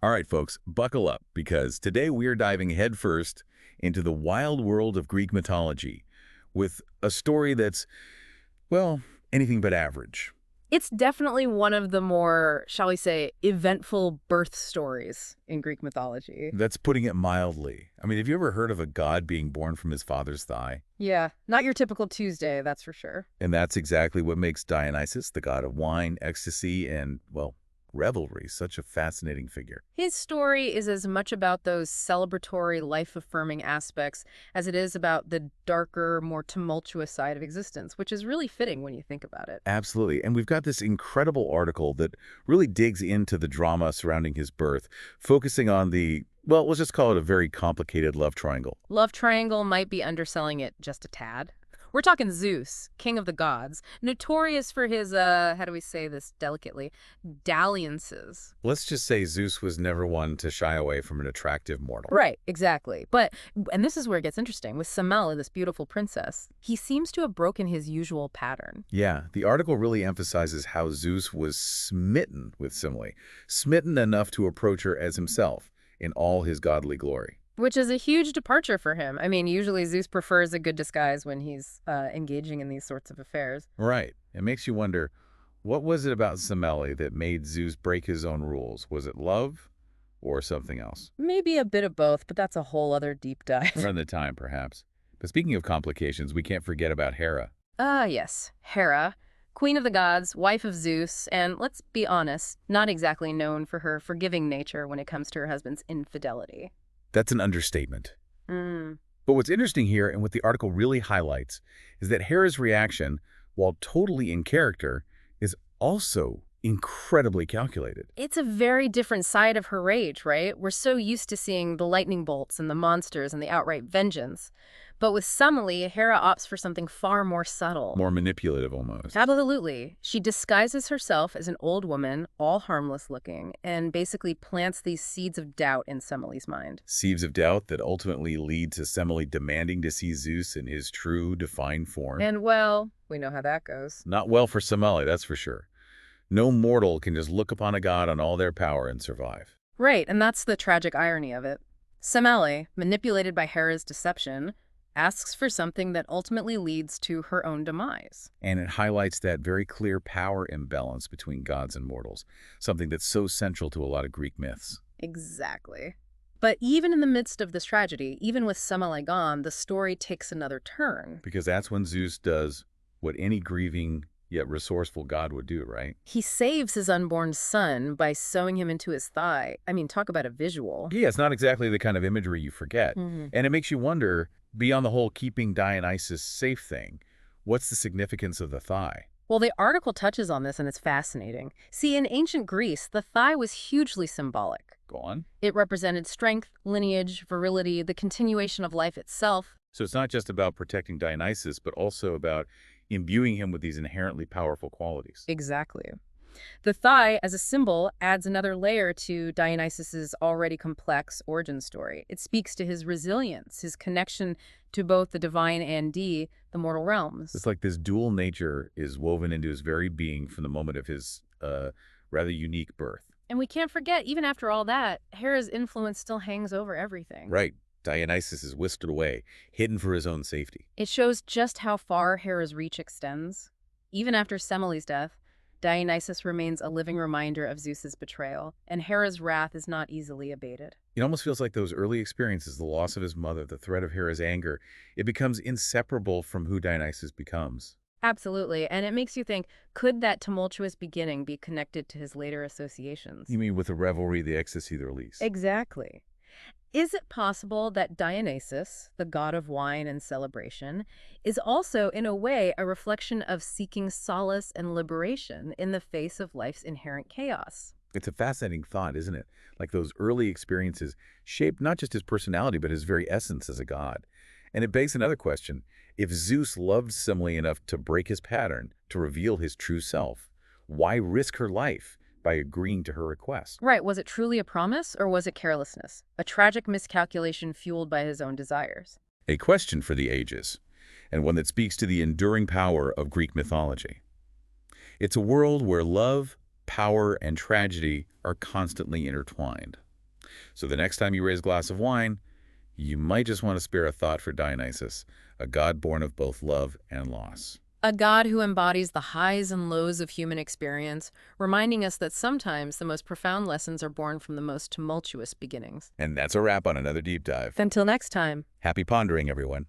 All right, folks, buckle up, because today we are diving headfirst into the wild world of Greek mythology with a story that's, well, anything but average. It's definitely one of the more, shall we say, eventful birth stories in Greek mythology. That's putting it mildly. I mean, have you ever heard of a god being born from his father's thigh? Yeah, not your typical Tuesday, that's for sure. And that's exactly what makes Dionysus, the god of wine, ecstasy, and, well, revelry, such a fascinating figure. His story is as much about those celebratory, life-affirming aspects as it is about the darker, more tumultuous side of existence, which is really fitting when you think about it. Absolutely. And we've got this incredible article that really digs into the drama surrounding his birth, focusing on the, well, let's just call it a very complicated love triangle. Love triangle might be underselling it just a tad. We're talking Zeus, king of the gods, notorious for his, how do we say this delicately, dalliances. Let's just say Zeus was never one to shy away from an attractive mortal. Right, exactly. And this is where it gets interesting. With Semele, this beautiful princess, he seems to have broken his usual pattern. Yeah, the article really emphasizes how Zeus was smitten with Semele, smitten enough to approach her as himself in all his godly glory. Which is a huge departure for him. I mean, usually Zeus prefers a good disguise when he's engaging in these sorts of affairs. Right. It makes you wonder, what was it about Semele that made Zeus break his own rules? Was it love or something else? Maybe a bit of both, but that's a whole other deep dive. Run the time, perhaps. But speaking of complications, we can't forget about Hera. Ah, yes. Hera, queen of the gods, wife of Zeus, and let's be honest, not exactly known for her forgiving nature when it comes to her husband's infidelity. That's an understatement. Mm. But what's interesting here, and what the article really highlights, is that Hera's reaction, while totally in character, is also incredibly calculated. It's a very different side of her rage, right? We're so used to seeing the lightning bolts and the monsters and the outright vengeance. But with Semele, Hera opts for something far more subtle. More manipulative, almost. Absolutely. She disguises herself as an old woman, all harmless looking, and basically plants these seeds of doubt in Semele's mind. Seeds of doubt that ultimately lead to Semele demanding to see Zeus in his true, defined form. And well, we know how that goes. Not well for Semele, that's for sure. No mortal can just look upon a god on all their power and survive. Right, and that's the tragic irony of it. Semele, manipulated by Hera's deception, asks for something that ultimately leads to her own demise. And it highlights that very clear power imbalance between gods and mortals, something that's so central to a lot of Greek myths. Exactly. But even in the midst of this tragedy, even with Semele gone, the story takes another turn. Because that's when Zeus does what any grieving yet resourceful god would do, right? He saves his unborn son by sewing him into his thigh. I mean, talk about a visual. Yeah, it's not exactly the kind of imagery you forget. Mhm. And it makes you wonder, beyond the whole keeping Dionysus safe thing, what's the significance of the thigh? Well, the article touches on this, and it's fascinating. See, in ancient Greece, the thigh was hugely symbolic. Go on. It represented strength, lineage, virility, the continuation of life itself. So it's not just about protecting Dionysus, but also about imbuing him with these inherently powerful qualities. Exactly. The thigh, as a symbol, adds another layer to Dionysus's already complex origin story. It speaks to his resilience, his connection to both the divine and the mortal realms. It's like this dual nature is woven into his very being from the moment of his rather unique birth. And we can't forget, even after all that, Hera's influence still hangs over everything. Right. Dionysus is whisked away, hidden for his own safety. It shows just how far Hera's reach extends. Even after Semele's death, Dionysus remains a living reminder of Zeus's betrayal, and Hera's wrath is not easily abated. It almost feels like those early experiences, the loss of his mother, the threat of Hera's anger, it becomes inseparable from who Dionysus becomes. Absolutely, and it makes you think, could that tumultuous beginning be connected to his later associations? You mean with the revelry, the ecstasy, the release? Exactly. Is it possible that Dionysus, the god of wine and celebration, is also, in a way, a reflection of seeking solace and liberation in the face of life's inherent chaos? It's a fascinating thought, isn't it? Like those early experiences shaped not just his personality, but his very essence as a god. And it begs another question. If Zeus loved Semele enough to break his pattern, to reveal his true self, why risk her life by agreeing to her request? Right, was it truly a promise, or was it carelessness? A tragic miscalculation fueled by his own desires? A question for the ages, and one that speaks to the enduring power of Greek mythology. It's a world where love, power, and tragedy are constantly intertwined. So the next time you raise a glass of wine, you might just want to spare a thought for Dionysus, a god born of both love and loss. A God who embodies the highs and lows of human experience, reminding us that sometimes the most profound lessons are born from the most tumultuous beginnings. And that's a wrap on another deep dive. Until next time. Happy pondering, everyone.